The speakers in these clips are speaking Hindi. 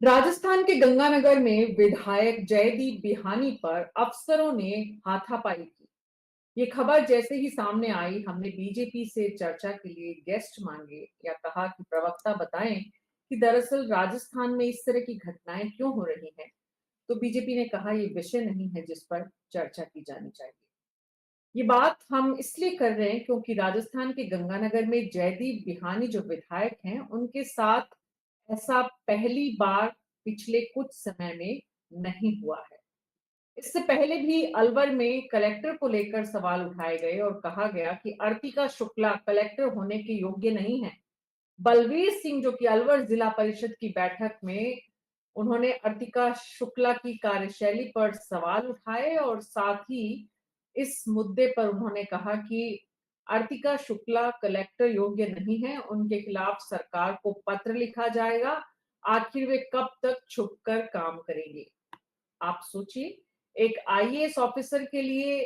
राजस्थान के गंगानगर में विधायक जयदीप बिहानी पर अफसरों ने हाथापाई की। ये खबर जैसे ही सामने आई, हमने बीजेपी से चर्चा के लिए गेस्ट मांगे या कहा कि प्रवक्ता बताएं कि दरअसल राजस्थान में इस तरह की घटनाएं क्यों हो रही हैं। तो बीजेपी ने कहा ये विषय नहीं है जिस पर चर्चा की जानी चाहिए। ये बात हम इसलिए कर रहे हैं क्योंकि राजस्थान के गंगानगर में जयदीप बिहानी जो विधायक हैं, उनके साथ ऐसा पहली बार पिछले कुछ समय में नहीं हुआ है। इससे पहले भी अलवर में कलेक्टर को लेकर सवाल उठाए गए और कहा गया कि अर्पिका शुक्ला कलेक्टर होने के योग्य नहीं है। बलवीर सिंह जो कि अलवर जिला परिषद की बैठक में उन्होंने अर्पिका शुक्ला की कार्यशैली पर सवाल उठाए और साथ ही इस मुद्दे पर उन्होंने कहा कि अर्पिका शुक्ला कलेक्टर योग्य नहीं है, उनके खिलाफ सरकार को पत्र लिखा जाएगा। आखिर वे कब तक छुपकर काम करेंगे? आप सोचिए, एक आईएएस ऑफिसर के लिए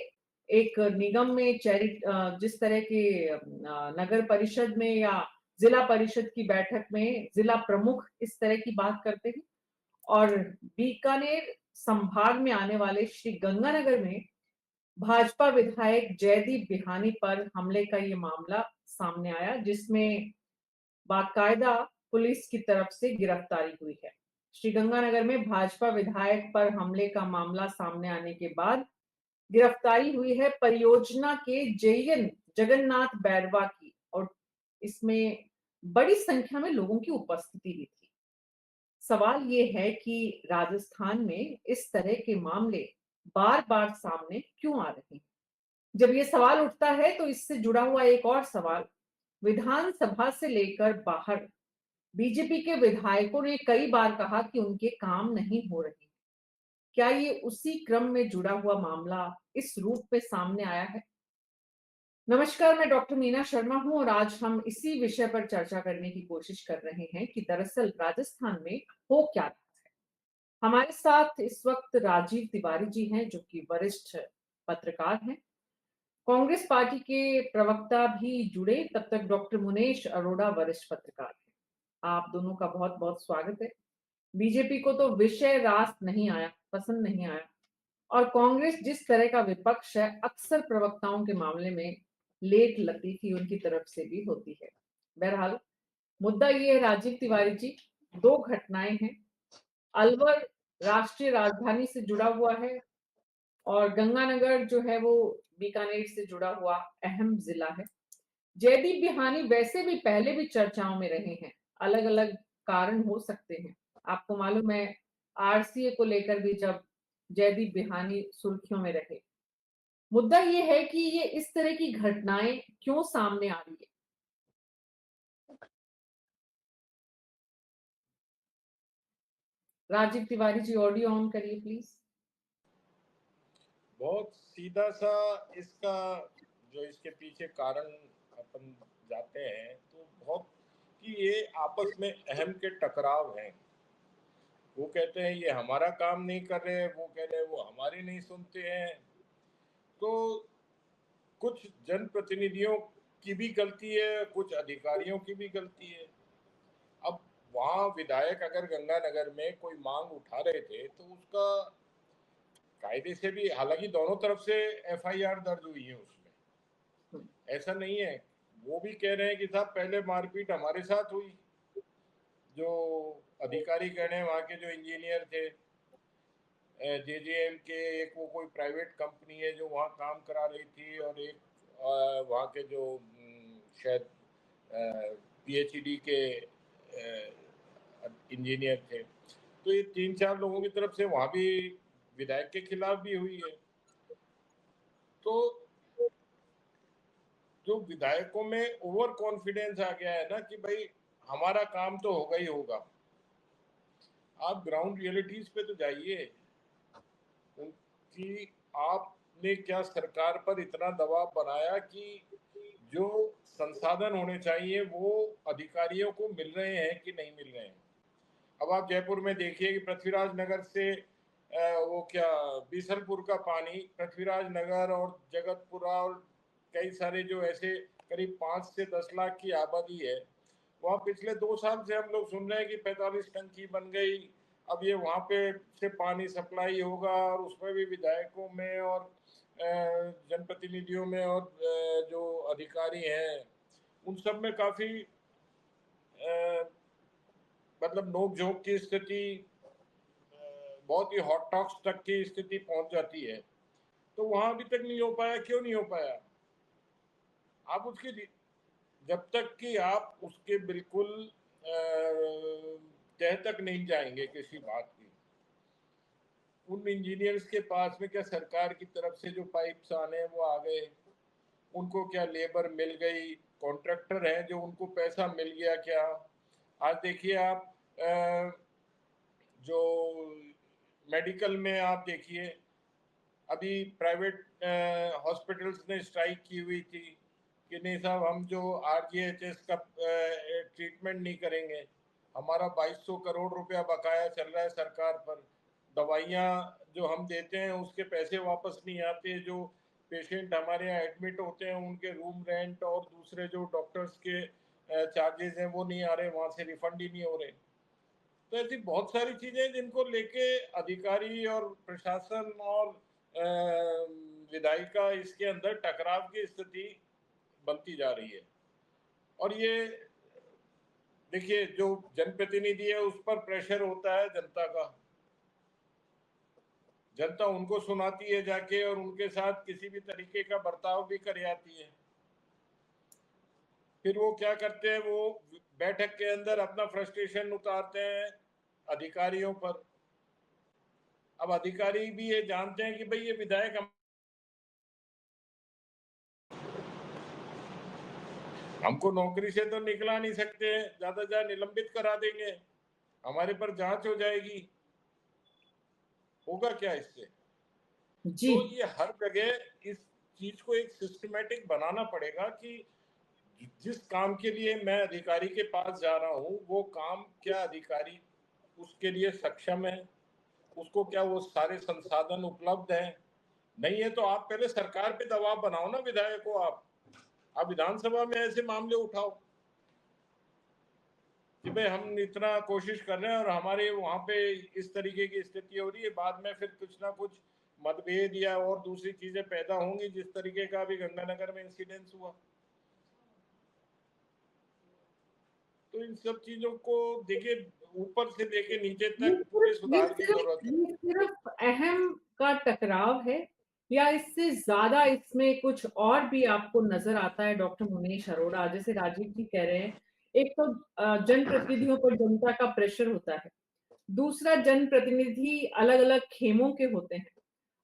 एक निगम में जिस तरह के नगर परिषद में या जिला परिषद की बैठक में जिला प्रमुख इस तरह की बात करते हैं और बीकानेर संभाग में आने वाले श्री गंगानगर में भाजपा विधायक जयदीप बिहानी पर हमले का ये मामला सामने आया, जिसमें बाकायदा पुलिस की तरफ से गिरफ्तारी हुई है। श्रीगंगानगर में भाजपा विधायक पर हमले का मामला सामने आने के बाद गिरफ्तारी हुई है परियोजना के जेईएन जगन्नाथ बैरवा की, और इसमें बड़ी संख्या में लोगों की उपस्थिति भी थी। सवाल ये है कि राजस्थान में इस तरह के मामले बार बार सामने क्यों आ रहे हैं? जब ये सवाल उठता है तो इससे जुड़ा हुआ एक और सवाल, विधानसभा से लेकर बाहर बीजेपी के विधायकों ने कई बार कहा कि उनके काम नहीं हो रहे। क्या ये उसी क्रम में जुड़ा हुआ मामला इस रूप में सामने आया है? नमस्कार, मैं डॉक्टर मीना शर्मा हूं और आज हम इसी विषय पर चर्चा करने की कोशिश कर रहे हैं कि दरअसल राजस्थान में हो क्या रहा है। हमारे साथ इस वक्त राजीव तिवारी जी हैं जो कि वरिष्ठ पत्रकार हैं। कांग्रेस पार्टी के प्रवक्ता भी जुड़े, तब तक डॉक्टर मुनेश अरोड़ा वरिष्ठ पत्रकार हैं। आप दोनों का बहुत बहुत स्वागत है। बीजेपी को तो विषय रास्त नहीं आया, पसंद नहीं आया, और कांग्रेस जिस तरह का विपक्ष है अक्सर प्रवक्ताओं के मामले में लेट लतीफी उनकी तरफ से भी होती है। बहरहाल मुद्दा ये है राजीव तिवारी जी, दो घटनाएं हैं। अलवर राष्ट्रीय राजधानी से जुड़ा हुआ है और गंगानगर जो है वो बीकानेर से जुड़ा हुआ अहम जिला है। जयदीप बिहानी वैसे भी पहले भी चर्चाओं में रहे हैं, अलग अलग कारण हो सकते हैं। आपको मालूम है, आरसीए को लेकर भी जब जयदीप बिहानी सुर्खियों में रहे। मुद्दा ये है कि ये इस तरह की घटनाएं क्यों सामने आ रही है। राजीव तिवारी जी, ऑडियो ऑन करिए प्लीज। बहुत सीधा सा इसका जो इसके पीछे कारण अपन जाते हैं तो बहुत कि ये आपस में अहम के टकराव हैं। वो कहते हैं ये हमारा काम नहीं कर रहे, वो कह रहे हैं वो हमारी नहीं सुनते हैं। तो कुछ जनप्रतिनिधियों की भी गलती है, कुछ अधिकारियों की भी गलती है। अब वहाँ विधायक अगर गंगानगर में कोई मांग उठा रहे थे तो उसका कायदे से भी, हालांकि दोनों तरफ से एफआईआर दर्ज हुई है उसमें, ऐसा नहीं है। वो भी कह रहे हैं कि साहब पहले मारपीट हमारे साथ हुई। जो अधिकारी कह रहे हैं वहाँ के जो इंजीनियर थे जेजेएम के, एक वो कोई प्राइवेट कंपनी है जो वहाँ काम करा रही थी, और एक वहाँ के जो शायद पीएचडी के इंजीनियर थे। तो ये 3-4 लोगों की तरफ से वहाँ भी विधायक के खिलाफ भी हुई है। तो जो विधायकों में ओवर कॉन्फिडेंस आ गया है ना कि भाई हमारा काम तो होगा ही होगा। आप ग्राउंड रियलिटीज पे तो जाइए कि आपने क्या सरकार पर इतना दबाव बनाया कि जो संसाधन होने चाहिए वो अधिकारियों को मिल रहे हैं कि नहीं मिल रहे हैं। अब आप जयपुर में देखिए कि पृथ्वीराज नगर से वो क्या बीसलपुर का पानी पृथ्वीराज नगर और जगतपुरा और कई सारे जो ऐसे करीब 5 से 10 लाख की आबादी है, वहाँ पिछले 2 साल से हम लोग सुन रहे हैं कि 45 टंकी बन गई, अब ये वहाँ पे से पानी सप्लाई होगा और उसमें भी विधायकों में और जनप्रतिनिधियों में और जो अधिकारी हैं उन सब में काफ़ी मतलब नोक-झोंक की स्थिति, बहुत ही हॉट टॉक्स तक की स्थिति पहुँच जाती है। तो वहाँ अभी तक नहीं हो पाया, क्यों नहीं हो पाया? आप उसकी जब तक कि आप उसके बिल्कुल तह तक नहीं जाएँगे किसी बात की, उन इंजीनियर्स के पास में क्या सरकार की तरफ से जो पाइप्स आने हैं वो आ गए? उनको क्या लेबर मिल गई? कॉन्ट्रैक्टर हैं जो उनको पैसा मिल गया क्या? आज देखिए आप जो मेडिकल में आप देखिए, अभी प्राइवेट हॉस्पिटल्स ने स्ट्राइक की हुई थी कि नहीं साहब हम जो आरजीएचएस का ट्रीटमेंट नहीं करेंगे, हमारा 2200 करोड़ रुपया बकाया चल रहा है सरकार पर, दवाइयाँ जो हम देते हैं उसके पैसे वापस नहीं आते, जो पेशेंट हमारे यहाँ एडमिट होते हैं उनके रूम रेंट और दूसरे जो डॉक्टर्स के चार्जेस हैं वो नहीं आ रहे, वहाँ से रिफंड ही नहीं हो रहे। तो ऐसी बहुत सारी चीजें जिनको लेके अधिकारी और प्रशासन और विधायिका इसके अंदर टकराव की स्थिति बनती जा रही है। और ये देखिए जो जनप्रतिनिधि है उस पर प्रेशर होता है जनता का, जनता उनको सुनाती है जाके और उनके साथ किसी भी तरीके का बर्ताव भी कर आती है। फिर वो क्या करते हैं, वो बैठक के अंदर अपना फ्रस्ट्रेशन उतारते हैं अधिकारियों पर। अब अधिकारी भी ये जानते हैं कि भाई ये विधायक हमको नौकरी से तो निकला नहीं सकते, ज्यादा ज्यादा निलंबित करा देंगे, हमारे पर जांच हो जाएगी, होगा क्या इससे? जी। तो ये हर जगह इस चीज को एक सिस्टमेटिक बनाना पड़ेगा कि जिस काम के लिए मैं अधिकारी के पास जा रहा हूँ वो काम क्या अधिकारी उसके लिए सक्षम है, उसको क्या वो सारे संसाधन उपलब्ध हैं? नहीं है तो आप पहले सरकार पे दबाव बनाओ ना, विधायक को आप विधानसभा में ऐसे मामले उठाओ कि भाई हम इतना कोशिश कर रहे हैं और हमारे वहाँ पे इस तरीके की स्थिति हो रही है, बाद में फिर कुछ ना कुछ मतभेद या और दूसरी चीजें पैदा होंगी, जिस तरीके का अभी गंगानगर में इंसिडेंस हुआ। तो इन सब चीजों को देखिए, ऊपर से लेके नीचे ये तक पूरे सिर्फ ये सुधार की सिर्फ जरूरत है। ये सिर्फ अहम का टकराव है या इससे ज्यादा इसमें कुछ और भी आपको नजर आता है डॉक्टर मुनीश अरोड़ा? जैसे राजीव जी कह रहे हैं, एक तो जनप्रतिनिधियों पर जनता का प्रेशर होता है, दूसरा जनप्रतिनिधि अलग-अलग खेमों के होते हैं।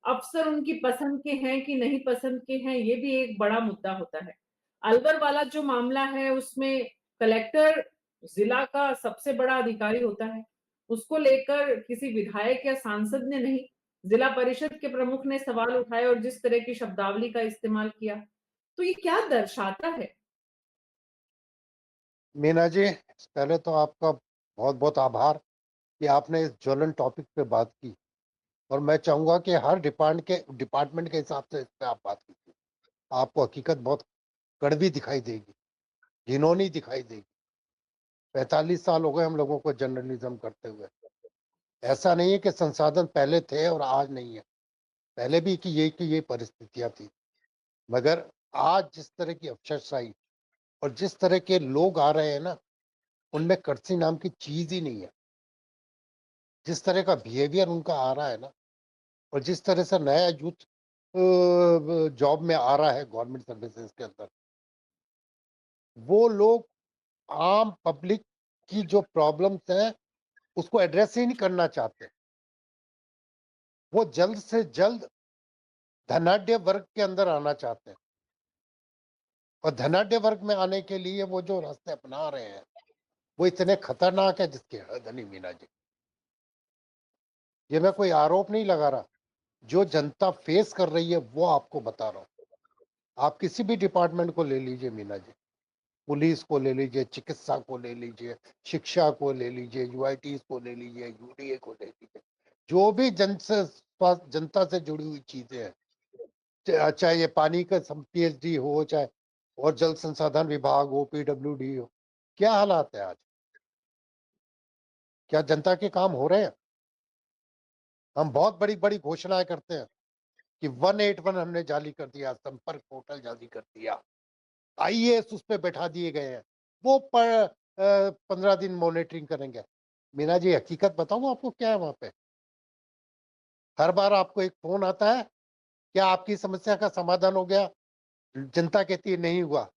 अफ़सर उनकी पसंद के हैं कि नहीं पसंद के हैं, ये भी एक बड़ा मुद्दा होता है। अलवर वाला जो मामला है उसमें कलेक्टर जिला का सबसे बड़ा अधिकारी होता है। उसको लेकर किसी विधायक या सांसद ने नहीं, जिला परिषद के प्रमुख ने सवाल उठाए और जिस तरह की शब्दावली का इस्तेमाल किया, तो ये क्या दर्शाता है? मीना जी, पहले तो आपका बहुत-बहुत आभार कि आपने इस ज्वलन टॉपिक पे बात की और मैं चाहूँगा कि हर डिपार्टमेंट के हिसाब से इस पे आप बात कीजिए। आपको हकीकत बहुत कड़वी दिखाई देगी, घिनौनी दिखाई देगी। 45 साल हो गए हम लोगों को जर्नलिज्म करते हुए। ऐसा नहीं है कि संसाधन पहले थे और आज नहीं है। पहले भी की ये परिस्थितियाँ थी। मगर आज जिस तरह की अफसरशाही और जिस तरह के लोग आ रहे हैं ना, उनमें कर्तसी नाम की चीज़ ही नहीं है। जिस तरह का बिहेवियर उनका आ रहा है ना और जिस तरह से नया यूथ जॉब में आ रहा है गवर्नमेंट सर्विसेज के अंदर, वो लोग आम पब्लिक की जो प्रॉब्लम्स हैं उसको एड्रेस ही नहीं करना चाहते। वो जल्द से जल्द धनाढ्य वर्ग के अंदर आना चाहते हैं और धनाढ्य वर्ग में आने के लिए वो जो रास्ते अपना रहे हैं वो इतने खतरनाक है जिसकी हद नहीं। मीना जी, ये मैं कोई आरोप नहीं लगा रहा, जो जनता फेस कर रही है वो आपको बता रहा हूँ। आप किसी भी डिपार्टमेंट को ले लीजिए मीना जी, पुलिस को ले लीजिए, चिकित्सा को ले लीजिए, शिक्षा को ले लीजिए, यूआईटीज को ले लीजिए, यूडीए को ले लीजिए, जो भी जनता से जुड़ी हुई चीजें हैं, चाहे ये पानी का पीएचडी हो, चाहे और जल संसाधन विभाग हो, पीडब्ल्यूडी हो, क्या हालात है आज? क्या जनता के काम हो रहे हैं? हम बहुत बड़ी बड़ी घोषणाएं करते हैं कि 181 हमने जारी कर दिया, संपर्क पोर्टल जारी कर दिया, आईएएस उस पे बैठा दिए गए हैं, वो पर 15 दिन मॉनिटरिंग करेंगे। मीना जी, हकीकत बताऊं आपको क्या है वहां पे? हर बार आपको एक फोन आता है, क्या आपकी समस्या का समाधान हो गया? जनता कहती है नहीं हुआ।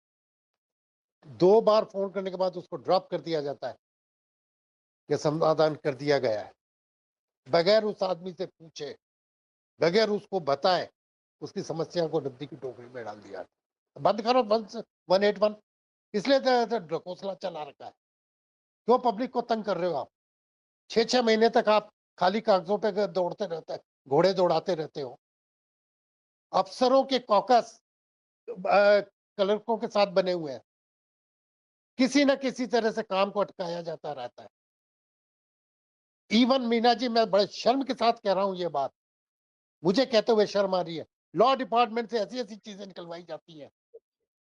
2 बार फोन करने के बाद उसको ड्रॉप कर दिया जाता है कि समाधान कर दिया गया है, बगैर उस आदमी से पूछे, बगैर उसको बताए उसकी समस्या को डब्बी की टोकरी में डाल दिया। बंद करो, बंद 181। इसलिए ढकोसला चला रखा है। क्यों पब्लिक को तंग कर रहे हो आप? 6-6 महीने तक आप खाली कागजों पे दौड़ते रहते हैं, घोड़े दौड़ाते रहते हो। अफसरों के कॉकस क्लर्कों के साथ बने हुए हैं, किसी न किसी तरह से काम को अटकाया जाता रहता है। इवन मीना जी, मैं बड़े शर्म के साथ कह रहा हूं ये बात, मुझे कहते हुए शर्म आ रही है, लॉ डिपार्टमेंट से ऐसी ऐसी चीजें निकलवाई जाती हैं,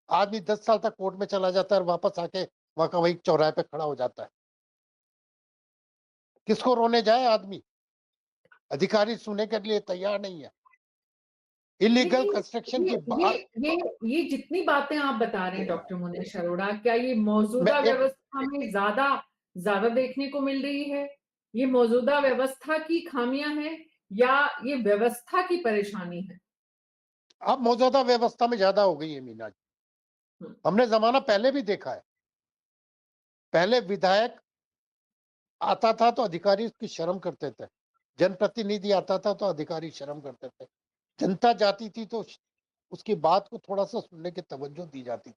आदमी 10 साल तक कोर्ट में चला जाता है और वापस आके वहां का वही चौराहे पे खड़ा हो जाता है। किसको रोने जाए आदमी? अधिकारी सुनने के लिए तैयार नहीं है। इलीगल लेकिन कंस्ट्रक्शन ये की ये बात। ये ये जितनी बातें आप बता रहे हैं डॉक्टर मुनीश अरोड़ा, क्या ये मैं मौजूदा एक व्यवस्था में ज्यादा ज्यादा देखने को मिल रही है? ये मौजूदा व्यवस्था की खामियां हैं या ये व्यवस्था की परेशानी है? अब मौजूदा व्यवस्था में ज्यादा हो गई है मीना जी। हम्म, हमने जमाना पहले भी देखा है। पहले विधायक आता था तो अधिकारी उसकी शर्म करते थे, जनप्रतिनिधि आता था तो अधिकारी शर्म करते थे, जनता जाती थी तो उसकी बात को थोड़ा सा सुनने की तवज्जो दी जाती थी।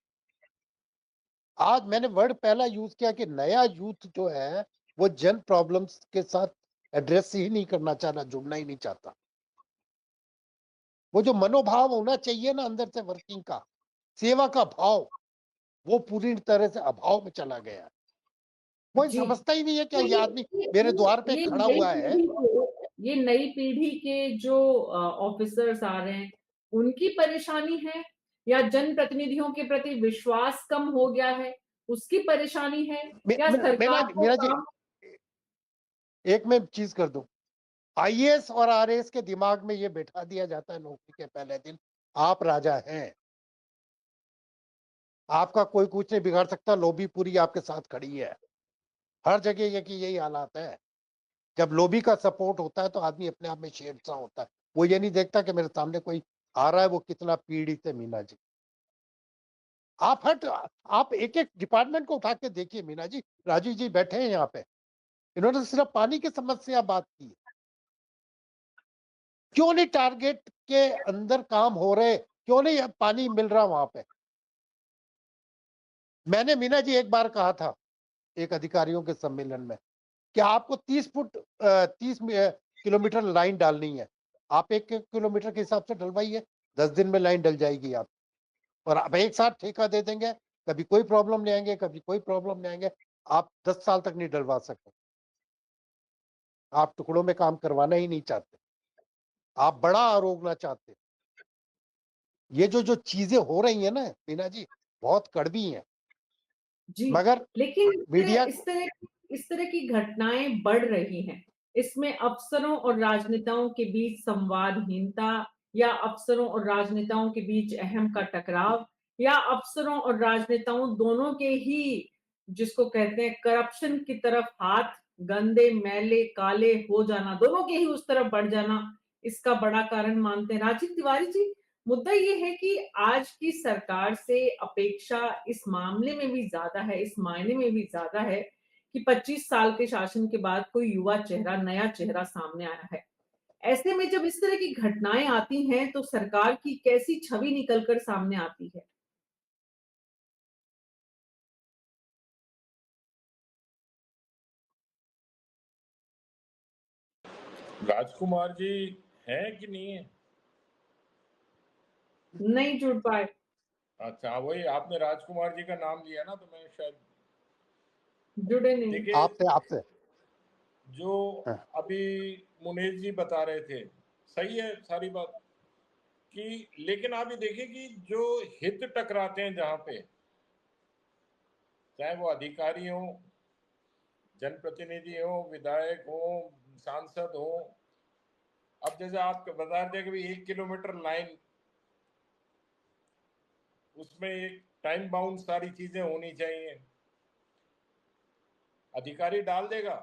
आज मैंने वर्ड पहला यूज किया कि नया यूथ जो है वो जन प्रॉब्लम्स के साथ एड्रेस ही नहीं करना चाह रहा, जुड़ना ही नहीं चाहता। वो जो मनोभाव होना चाहिए ना अंदर से वर्किंग का, सेवा का भाव, वो पूरी तरह से अभाव में चला गया है। कोई जी। समझता ही नहीं है क्या तो ये आदमी मेरे द्वार पे खड़ा हुआ है। ये नई पीढ़ी के जो ऑफिसर्स आ रहे हैं, उनकी परेशानी है या जनप्रतिनिधियों के प्रति विश्वास कम हो गया है, उसकी परेशानी है या मेरा सरकार को मेरा जी, काम? एक मैं चीज कर दूं, आईएएस और आरएएस के दिमाग में ये बैठा दिया जाता है नौकरी के पहले दिन, आप राजा हैं, आपका कोई कुछ नहीं बिगाड़ सकता, लॉबी पूरी आपके साथ खड़ी है। हर जगह ये कि यही हालात है। जब लॉबी का सपोर्ट होता है तो आदमी अपने आप में शेर सा होता है, वो ये नहीं देखता कि मेरे सामने कोई आ रहा है वो कितना पीड़ित है। मीना जी, आप एक एक डिपार्टमेंट को उठा के देखिए मीना जी। राजीव जी बैठे हैं यहाँ पे, इन्होंने सिर्फ पानी की समस्या बात की है। क्यों नहीं टारगेट के अंदर काम हो रहे, क्यों नहीं पानी मिल रहा वहां पे? मैंने मीना जी एक बार कहा था एक अधिकारियों के सम्मेलन में कि आपको 30 किलोमीटर लाइन डालनी है, आप 1 किलोमीटर के हिसाब से डलवाइए, 10 दिन में लाइन डल जाएगी आप। और आप एक साथ ठेका दे देंगे, कभी कोई प्रॉब्लम नहीं आएंगे, कभी कोई प्रॉब्लम नहीं आएंगे, आप 10 साल तक नहीं डलवा सकते। आप टुकड़ों में काम करवाना ही नहीं चाहते, आप बड़ा आरोगना चाहते। ये जो जो चीजें हो रही है ना मीना जी, बहुत कड़वी हैं। जी, मगर लेकिन मीडिया को इस तरह की घटनाएं बढ़ रही हैं। इसमें अफसरों और राजनेताओं के बीच संवादहीनता या अफसरों और राजनेताओं के बीच अहम का टकराव या अफसरों और राजनेताओं दोनों के ही जिसको कहते हैं करप्शन की तरफ हाथ गंदे, मैले, काले हो जाना, दोनों के ही उस तरफ बढ़ जाना, इसका बड़ा कारण मानते हैं। राजीव तिवारी जी, मुद्दा ये है कि आज की सरकार से अपेक्षा इस मामले में भी ज्यादा है, इस मायने में भी ज्यादा है कि 25 साल के शासन के बाद कोई युवा चेहरा, नया चेहरा सामने आया है। ऐसे में जब इस तरह की घटनाएं आती हैं तो सरकार की कैसी छवि निकलकर सामने आती है? राजकुमार जी हैं कि नहीं है? नहीं जुड़ पाए। अच्छा, वही आपने राजकुमार जी का नाम लिया ना, तो मैं शायद जुड़े नहीं। देखिए, आपसे आपसे जो हाँ, अभी मुनीष जी बता रहे थे, सही है सारी बात कि, लेकिन आप ये देखिए कि जो हित टकराते हैं जहां पे, चाहे वो अधिकारी हो, जनप्रतिनिधि हो, विधायक हो, सांसद हो, जैसे आप बता रहे थे कि 1 किलोमीटर लाइन, उसमें एक टाइम बाउंड सारी चीजें होनी चाहिए, अधिकारी डाल देगा,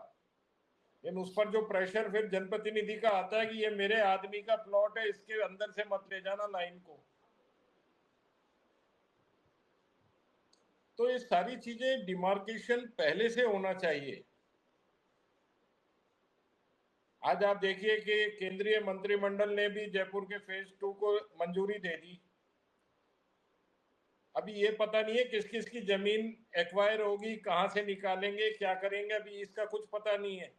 लेकिन उस पर जो प्रेशर फिर जनप्रतिनिधि का आता है कि ये मेरे आदमी का प्लॉट है, इसके अंदर से मत ले जाना लाइन को। तो ये सारी चीजें डिमार्केशन पहले से होना चाहिए। आज आप देखिए कि केंद्रीय मंत्रिमंडल ने भी जयपुर के फेज 2 को मंजूरी दे दी। अभी ये पता नहीं है किस किस की जमीन एक्वायर होगी, कहां से निकालेंगे, क्या करेंगे, अभी इसका कुछ पता नहीं है।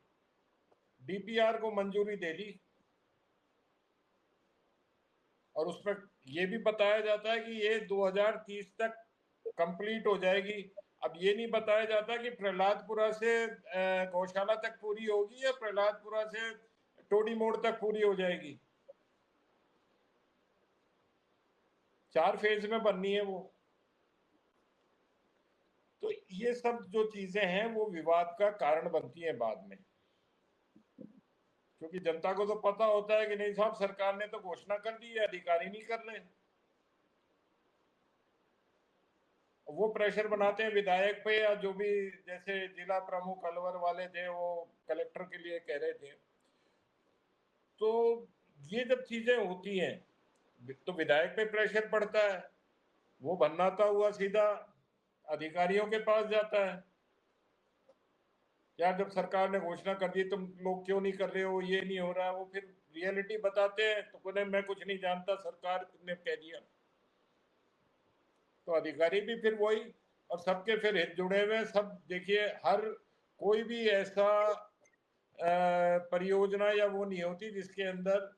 डीपीआर को मंजूरी दे दी और उसमें ये भी बताया जाता है कि ये 2030 तक कंप्लीट हो जाएगी। अब ये नहीं बताया जाता कि प्रहलादपुरा से गौशाला तक पूरी होगी या प्रहलादपुरा से टोडी मोड़ तक पूरी हो जाएगी। 4 फेज में बननी है वो। तो ये सब जो चीजें हैं वो विवाद का कारण बनती हैं बाद में, क्योंकि जनता को तो पता होता है कि नहीं साहब सरकार ने तो घोषणा कर दी है, अधिकारी नहीं कर रहे। वो प्रेशर बनाते हैं विधायक पे, या जो भी जैसे जिला प्रमुख अलवर वाले थे वो कलेक्टर के लिए कह रहे थे। तो ये जब चीजें होती हैं तो विधायक पे प्रेशर पड़ता है, वो भन्नाता हुआ सीधा अधिकारियों के पास जाता है। यार जब सरकार ने घोषणा कर दी तुम लोग क्यों नहीं कर रहे हो, ये नहीं हो रहा है। वो फिर रियलिटी बताते हैं तो बोले मैं कुछ नहीं जानता, सरकार ने कह दिया। तो अधिकारी भी फिर वही, और सबके फिर हित जुड़े हुए सब। देखिए हर कोई भी ऐसा परियोजना या वो नहीं होती जिसके अंदर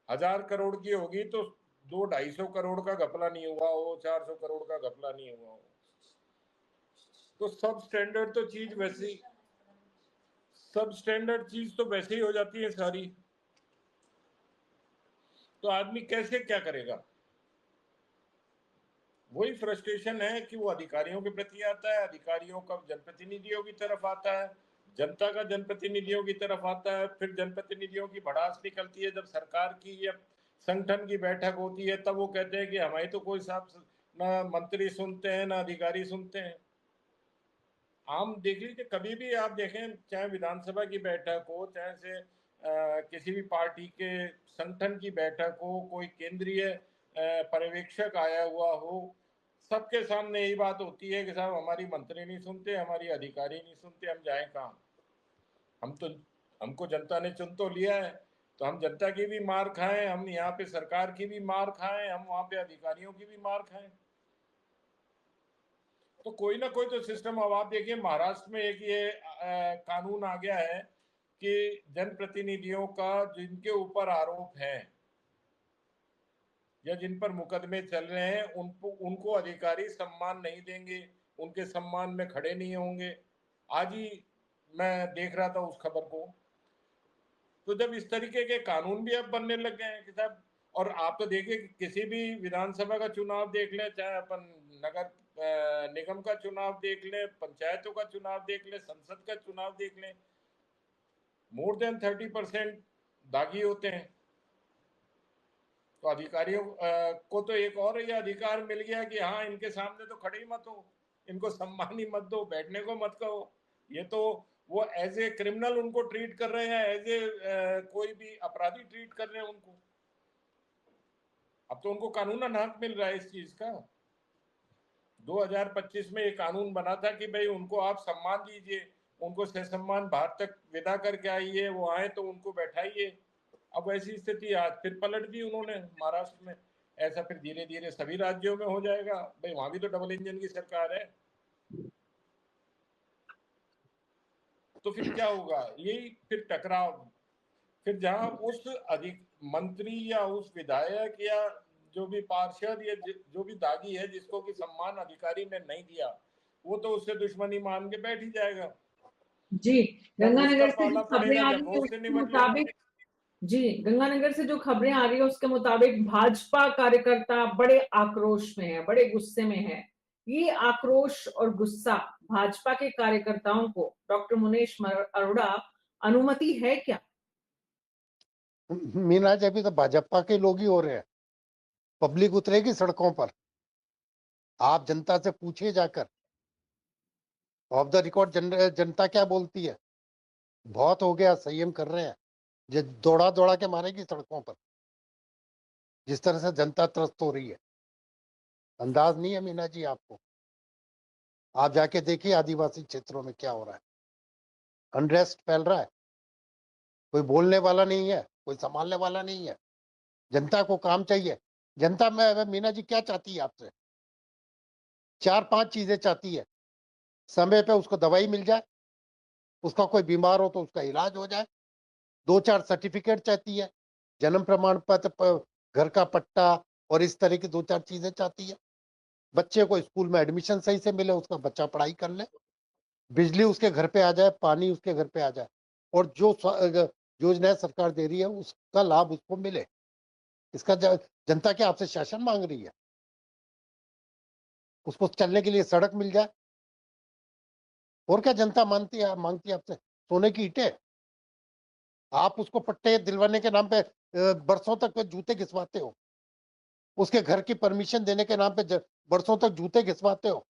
1000 करोड़ की होगी तो 200-250 करोड़ का घपला नहीं हुआ हो, 400 करोड़ का घपला नहीं हुआ हो। तो सब स्टैंडर्ड तो चीज वैसी, सब स्टैंडर्ड चीज तो वैसे ही हो जाती है सारी। तो आदमी कैसे क्या करेगा? वही फ्रस्ट्रेशन है कि वो अधिकारियों के प्रति आता है, अधिकारियों का जनप्रतिनिधियों की तरफ आता है, जनता का जनप्रतिनिधियों की तरफ आता है। फिर जनप्रतिनिधियों की भड़ास निकलती है जब सरकार की या संगठन की बैठक होती है, तब वो कहते हैं कि हमारी तो कोई साहब ना मंत्री सुनते हैं ना अधिकारी सुनते हैं। आम देख लीजिए, कभी भी आप देखें, चाहे विधानसभा की बैठक हो, चाहे से किसी भी पार्टी के संगठन की बैठक हो, कोई केंद्रीय पर्यवेक्षक आया हुआ हो, सबके सामने यही बात होती है कि साहब हमारी मंत्री नहीं सुनते, हमारी अधिकारी नहीं सुनते, हम जाएं कहाँ? हम तो, हमको जनता ने चुन तो लिया है, तो हम जनता की भी मार खाएं, हम यहाँ पे सरकार की भी मार खाएं, हम वहां पे अधिकारियों की भी मार खाएं। तो कोई ना कोई तो सिस्टम। अब आप देखिए महाराष्ट्र में एक ये कानून आ गया है कि जनप्रतिनिधियों का जिनके ऊपर आरोप है या जिन पर मुकदमे चल रहे हैं उनको अधिकारी सम्मान नहीं देंगे, उनके सम्मान में खड़े नहीं होंगे। आज ही मैं देख रहा था उस खबर को। तो जब इस तरीके के कानून भी अब बनने लग गए हैं कि साहब, और आप तो देखिए किसी भी विधानसभा का चुनाव देख लें, चाहे अपन नगर निगम का चुनाव देख लें, पंचायतों का चुनाव देख लें, संसद का चुनाव देख लें, मोर देन 30% दागी होते हैं। तो अधिकारियों को तो एक और ये अधिकार मिल गया कि हाँ इनके सामने तो खड़े ही मत हो, इनको सम्मान ही मत दो, बैठने को मत कहो। ये तो वो एज ए क्रिमिनल उनको ट्रीट कर रहे हैं, एज ए कोई भी अपराधी ट्रीट कर रहे हैं उनको। अब तो उनको कानूनन हक मिल रहा है इस चीज का। 2025 में एक कानून बना था कि भाई उनको आप सम्मान दीजिए, उनको ससम्मान बाहर तक विदा करके आइए, वो आए तो उनको बैठाइए। अब ऐसी स्थिति आज फिर पलट दी उन्होंने महाराष्ट्र में। ऐसा फिर धीरे धीरे सभी राज्यों में हो जाएगा। भाई वहां भी तो डबल इंजन की सरकार है। तो फिर क्या होगा? यही फिर टकराव। फिर जहां उस अधिक मंत्री या उस विधायक या जो भी पार्षद या जो भी दागी है जिसको कि सम्मान अधिकारी ने नहीं दिया, वो तो उससे दुश्मनी मान के बैठ ही जाएगा। जी, जब उसका गंगानगर से जो पाला खबरें पड़ेगा आ जब रही वो है उससे उसके निपट लेगा। मुताबिक, जी गंगानगर से जो खबरें आ रही है उसके मुताबिक भाजपा कार्यकर्ता बड़े आक्रोश में है, बड़े गुस्से में है। ये आक्रोश और गुस्सा भाजपा के कार्यकर्ताओं को डॉक्टर मुनीश अरोड़ा अनुमति है क्या? मीना जी, अभी तो भाजपा के लोग ही हो रहे हैं। पब्लिक उतरेगी सड़कों पर, आप जनता से पूछिए जाकर, ऑफ द रिकॉर्ड जनता क्या बोलती है। बहुत हो गया, संयम कर रहे हैं। जो दौड़ा दौड़ा के मारेगी सड़कों पर, जिस तरह से जनता त्रस्त हो रही है, अंदाज नहीं है मीना जी आपको। आप जाके देखिए आदिवासी क्षेत्रों में क्या हो रहा है। अनरेस्ट फैल रहा है, कोई बोलने वाला नहीं है, कोई संभालने वाला नहीं है। जनता को काम चाहिए। जनता में मीना जी क्या चाहती है आपसे? 4-5 चीजें चाहती है। समय पे उसको दवाई मिल जाए, उसका कोई बीमार हो तो उसका इलाज हो जाए। 2-4 सर्टिफिकेट चाहती है, जन्म प्रमाण पत्र, घर का पट्टा, और इस तरह की 2-4 चीजें चाहती है। बच्चे को स्कूल में एडमिशन सही से मिले, उसका बच्चा पढ़ाई कर ले, बिजली उसके घर पे आ जाए, पानी उसके घर पे आ जाए, और जो योजनाएं सरकार दे रही है उसका लाभ उसको मिले। इसका जनता क्या आपसे शासन मांग रही है? उसको चलने के लिए सड़क मिल जाए। और क्या जनता मांगती है आपसे? सोने की ईंटें? आप उसको पट्टे दिलवाने के नाम पे बरसों तक जूते घिसवाते हो। उसके घर की परमिशन देने के नाम पे बरसों तक जूते घिसवाते हो।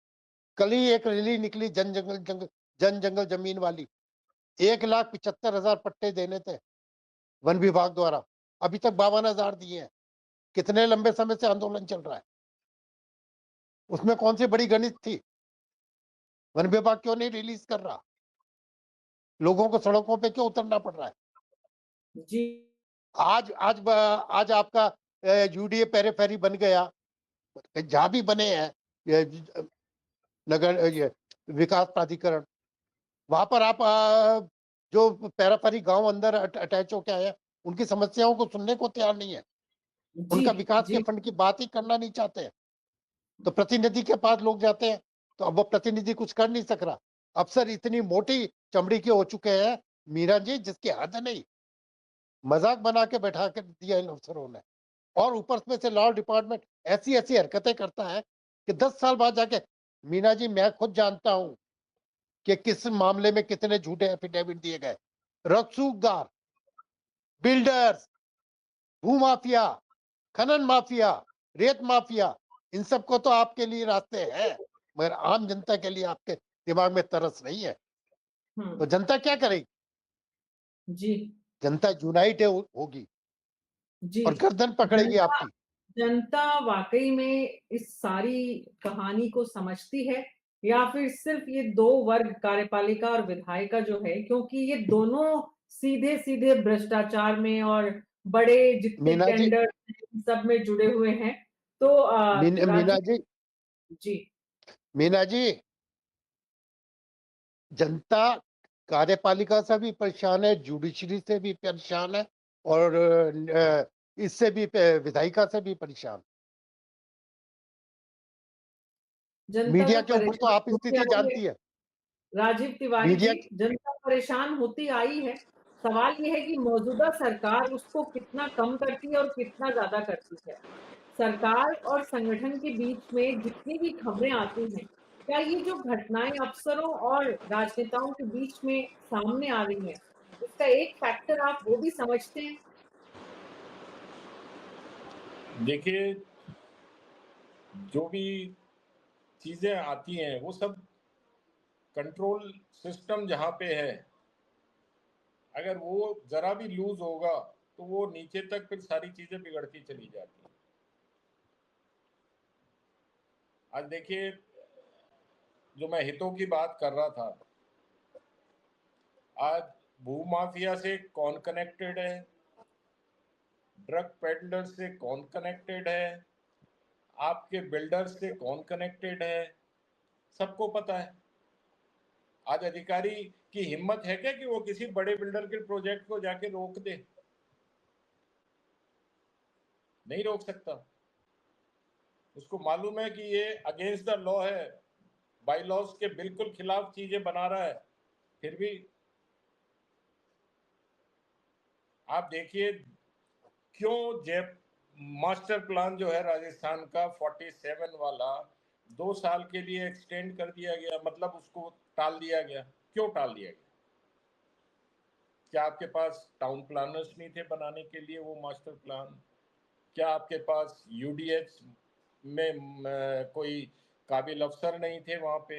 कल ही एक रैली निकली जन जंगल जमीन वाली, 1,75,000 पट्टे देने थे वन विभाग द्वारा, अभी तक 52,000 दिए हैं। कितने लंबे समय से आंदोलन चल रहा है? उसमें कौन सी बड़ी गणित थी? वन विभाग क्यों नहीं रिलीज कर रहा? लोगों को सड़कों पे क्यों उतरना पड़ रहा है? जी आज आपका यूडीए पेरेफेरी बन गया, जहां भी बने हैं नगर ये विकास प्राधिकरण, वहां पर आप जो पेराफेरी गांव अंदर अटैच होके आए हैं, उनकी समस्याओं को सुनने को तैयार नहीं है। जी उनका विकास के जी फंड की बात ही करना नहीं चाहते हैं। तो प्रतिनिधि के पास लोग जाते हैं, तो अब वो प्रतिनिधि कुछ कर नहीं सक रहा। अफसर इतनी मोटी चमड़ी के हो चुके हैं मीरा जी, जिसकी हद नहीं। मजाक बना के बैठा कर दिया इन अफसरों ने, और ऊपर में से लॉ डिपार्टमेंट ऐसी ऐसी हरकतें करता है कि 10 साल बाद जाके, मीना जी मैं खुद जानता हूं कि किस मामले में कितने झूठे एफिडेविट दिए गए। रसूखदार, बिल्डर्स, भूमाफिया, खनन माफिया, रेत माफिया, इन सबको तो आपके लिए रास्ते हैं, मगर आम जनता के लिए आपके दिमाग में तरस नहीं है। तो जनता क्या करेगी? जी जनता यूनाइट होगी जी और गर्दन पकड़ेगी जनता आपकी। जनता वाकई में इस सारी कहानी को समझती है, या फिर सिर्फ ये दो वर्ग कार्यपालिका और विधायिका जो है, क्योंकि ये दोनों सीधे सीधे भ्रष्टाचार में और बड़े जितने मीना जी, टेंडर सब में जुड़े हुए हैं। तो मीना राजीव जी, जी मीना जी, जनता कार्यपालिका से भी परेशान है, जुडिशरी से भी परेशान है, और इससे भी विधायिका से भी परेशान। जनता मीडिया तो के ऊपर तो परेशान आप होती स्थिति आई है जानती है। राजीव तिवारी जी। मीडिया जनता परेशान होती आई है। सवाल ये है कि मौजूदा सरकार उसको कितना कम करती है और कितना ज्यादा करती है। सरकार और संगठन के बीच में जितनी भी खबरें आती हैं, क्या ये जो घटनाएं अफसरों और राजनेताओं के बीच में सामने आ रही हैं, इसका एक फैक्टर आप वो भी समझते हैं? देखिए, जो भी चीजें आती हैं वो सब कंट्रोल सिस्टम जहाँ पे है, अगर वो जरा भी लूज होगा तो वो नीचे तक फिर सारी चीजें बिगड़ती चली जाती हैं। आज देखिए, जो मैं हितों की बात कर रहा था, आज भूमाफिया से कौन कनेक्टेड है, ड्रग पेडलर से कौन कनेक्टेड है, आपके बिल्डर से कौन कनेक्टेड है, सबको पता है। आज अधिकारी की हिम्मत है क्या कि वो किसी बड़े बिल्डर के प्रोजेक्ट को जाके रोक दे? नहीं रोक सकता। उसको मालूम है कि ये अगेंस्ट द लॉ है, बाई लॉज के बिल्कुल खिलाफ चीजें बना रहा है, फिर भी आप देखिए क्यों जय मास्टर प्लान जो है राजस्थान का 47 वाला 2 साल के लिए एक्सटेंड कर दिया गया, मतलब उसको टाल दिया गया। क्यों टाल दिया गया? क्या आपके पास टाउन प्लानर्स नहीं थे बनाने के लिए वो मास्टर प्लान? क्या आपके पास यूडीएच में कोई काबिल अफसर नहीं थे वहां पे?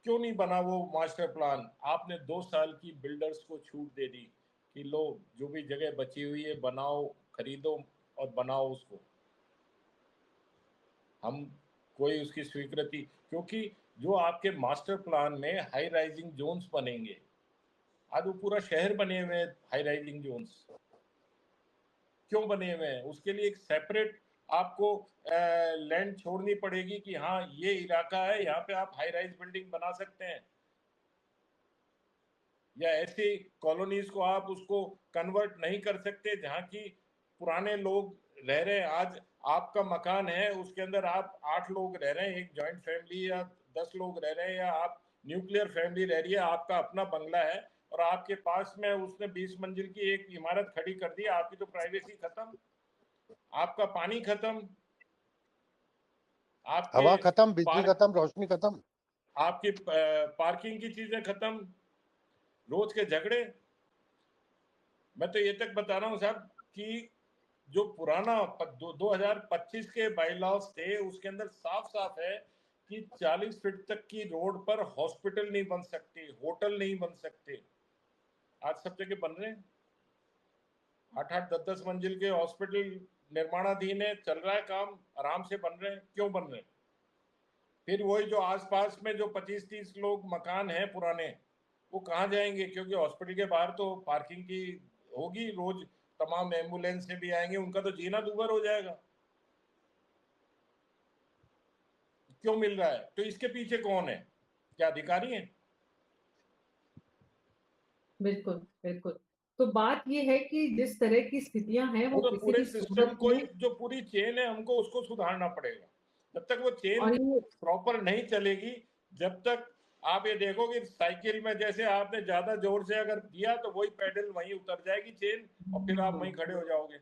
क्यों नहीं बना वो मास्टर प्लान? आपने 2 साल की बिल्डर्स को छूट दे दी कि लो जो भी जगह बची हुई है बनाओ, खरीदो और बनाओ उसको। हम कोई उसकी स्वीकृति, क्योंकि जो आपके मास्टर प्लान में हाई राइजिंग जोन्स बनेंगे, आज वो पूरा शहर बने हुए हैं हाई राइजिंग जोन्स। क्यों बने हुए हैं? उसके लिए एक सेपरेट आपको लैंड छोड़नी पड़ेगी कि हाँ ये इलाका है, यहाँ पे आप हाई राइज बिल्डिंग बना सकते हैं। या ऐसी कॉलोनीज को आप उसको कन्वर्ट नहीं कर सकते जहाँ की पुराने लोग रह रहे हैं। आज आपका मकान है, उसके अंदर आप 8 लोग रह रहे हैं, एक जॉइंट फैमिली, या 10 लोग रह रहे हैं, या आप न्यूक्लियर फैमिली रह रही है, आपका अपना बंगला है और आपके पास में उसने 20 मंजिल की एक इमारत खड़ी कर दी। आपकी तो प्राइवेसी खत्म, आपका पानी खत्म, आपके हवा खत्म, बिजली पार्क, खत्म, रोशनी खत्म। आपकी पार्किंग की चीजें खत्म, रोज के झगड़े। मैं तो ये तक बता रहा हूँ साहब कि जो पुराना 2025 के बाईलॉज थे उसके अंदर साफ साफ है कि 40 फीट तक की रोड पर हॉस्पिटल नहीं बन सकते, होटल नहीं बन सकते। आज सब जगह बन रहे हैं, 8-8, 10-10 मंजिल के हॉस्पिटल निर्माणाधीन है, चल रहा है काम, आराम से बन रहे हैं। क्यों बन रहे हैं? फिर वही जो आसपास में जो 25-30 लोग मकान हैं पुराने, वो कहाँ जाएंगे? क्योंकि हॉस्पिटल के बाहर तो पार्किंग की होगी, रोज तमाम एम्बुलेंस से भी आएंगे, उनका तो जीना दूभर हो जाएगा। क्यों मिल रहा है? तो इसके पीछे कौन है? क्या अधिकारी हैं? बिल्कुल, बिल्कुल। तो बात ये है कि जिस तरह की स्थितियां हैं वो वो तो किसी पूरे भी सिस्टम सूरत को ही, में, जो पूरी चेन है, हमको उसको सुधारना पड़ेगा। जब तक वो चेन और ये प्रॉपर नहीं चलेगी, जब तक आप ये देखोगे साइकिल में जैसे आपने ज्यादा जोर से अगर दिया तो वही पेडल वहीं उतर जाएगी चेन, और फिर आप वहीं खड़े हो जाओगे।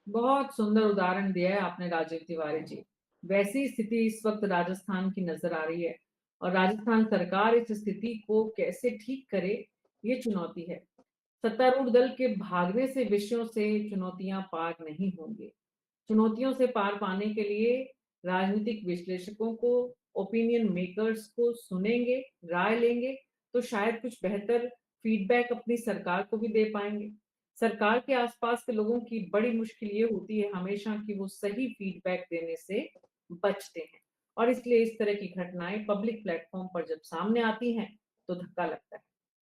बहुत सुंदर उदाहरण दिया है आपने राजीव तिवारी जी। वैसी स्थिति इस वक्त राजस्थान की नजर आ रही है, और राजस्थान सरकार इस स्थिति को कैसे ठीक करे, ये चुनौती है। सत्तारूढ़ दल के भागने से विषयों से चुनौतियां पार नहीं होंगी। चुनौतियों से पार पाने के लिए राजनीतिक विश्लेषकों को, ओपिनियन मेकर्स को सुनेंगे, राय लेंगे, तो शायद कुछ बेहतर फीडबैक अपनी सरकार को भी दे पाएंगे। सरकार के आसपास के लोगों की बड़ी मुश्किल ये होती है हमेशा कि वो सही फीडबैक देने से बचते हैं, और इसलिए इस तरह की घटनाएं पब्लिक प्लेटफॉर्म पर जब सामने आती हैं तो धक्का लगता है।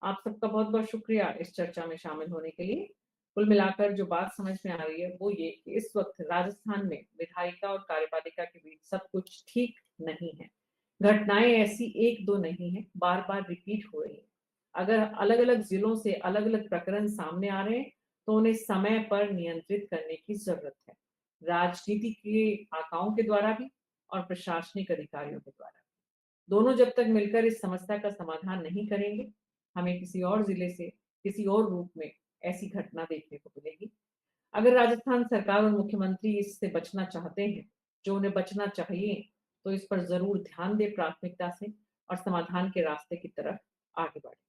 आप सबका बहुत बहुत शुक्रिया इस चर्चा में शामिल होने के लिए। कुल मिलाकर जो बात समझ में आ रही है वो ये कि इस वक्त राजस्थान में विधायिका और कार्यपालिका के बीच सब कुछ ठीक नहीं है। घटनाएं ऐसी एक दो नहीं है, बार बार रिपीट हो रही है। अगर अलग अलग जिलों से अलग अलग प्रकरण सामने आ रहे हैं तो उन्हें समय पर नियंत्रित करने की जरूरत है, राजनीति के आकाओं के द्वारा भी और प्रशासनिक अधिकारियों के द्वारा भी। दोनों जब तक मिलकर इस समस्या का समाधान नहीं करेंगे, हमें किसी और जिले से किसी और रूप में ऐसी घटना देखने को मिलेगी। अगर राजस्थान सरकार और मुख्यमंत्री इससे बचना चाहते हैं, जो उन्हें बचना चाहिए, तो इस पर जरूर ध्यान दें प्राथमिकता से, और समाधान के रास्ते की तरफ आगे बढ़े।